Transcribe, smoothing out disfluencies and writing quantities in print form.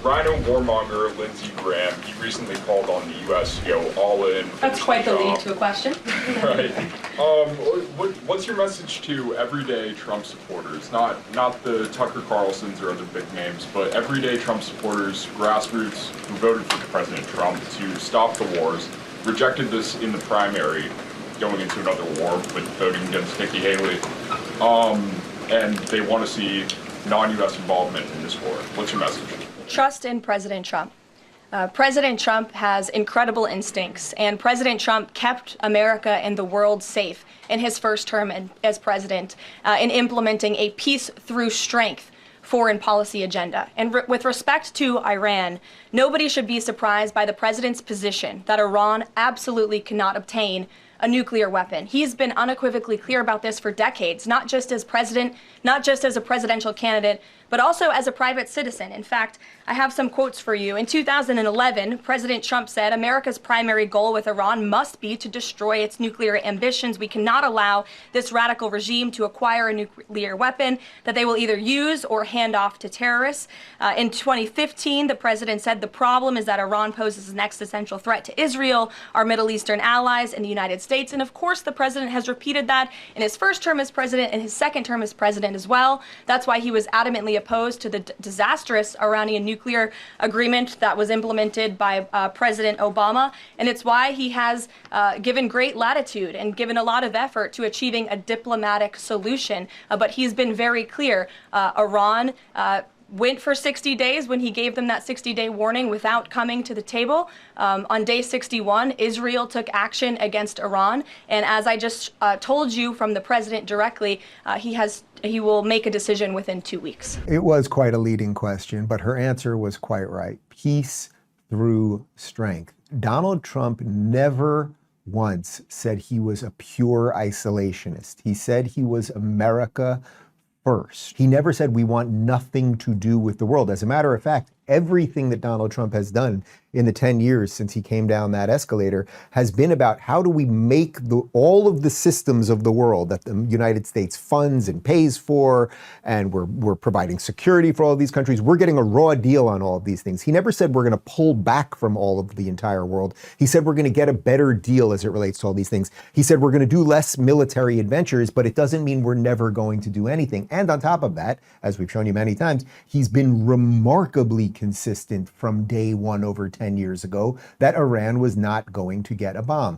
Rhino warmonger Lindsey Graham, he recently called on the U.S. to go all in. That's quite the lead to a question. Right. What's your message to everyday Trump supporters? Not the Tucker Carlsons or other big names, but everyday Trump supporters, grassroots who voted for President Trump to stop the wars, rejected this in the primary, going into another war with voting against Nikki Haley, and they want to see non-U.S. involvement in this war. What's your message? Trust in President Trump. President Trump has incredible instincts, and President Trump kept America and the world safe in his first term as president in implementing a peace through strength foreign policy agenda. And with respect to Iran, nobody should be surprised by the president's position that Iran absolutely cannot obtain a nuclear weapon. He's been unequivocally clear about this for decades, not just as president, not just as a presidential candidate, but also as a private citizen. In fact, I have some quotes for you. In 2011, President Trump said, "America's primary goal with Iran must be to destroy its nuclear ambitions. We cannot allow this radical regime to acquire a nuclear weapon that they will either use or hand off to terrorists." In 2015, the president said, "The problem is that Iran poses an existential threat to Israel, our Middle Eastern allies, and the United States." And of course, the president has repeated that in his first term as president and his second term as president as well. That's why he was adamantly opposed to the disastrous Iranian nuclear agreement that was implemented by President Obama. And it's why he has given great latitude and given a lot of effort to achieving a diplomatic solution. But he's been very clear. Iran went for 60 days when he gave them that 60-day warning without coming to the table. On day 61, Israel took action against Iran. And as I just told you from the president directly, he will make a decision within 2 weeks. It was quite a leading question, but her answer was quite right. Peace through strength. Donald Trump never once said he was a pure isolationist. He said he was America first. He never said we want nothing to do with the world. As a matter of fact, everything that Donald Trump has done in the 10 years since he came down that escalator has been about how do we make all of the systems of the world that the United States funds and pays for, and we're providing security for all of these countries. We're getting a raw deal on all of these things. He never said we're going to pull back from all of the entire world. He said we're going to get a better deal as it relates to all these things. He said we're going to do less military adventures, but it doesn't mean we're never going to do anything. And on top of that, as we've shown you many times, he's been remarkably consistent from day one over 10 years ago that Iran was not going to get a bomb.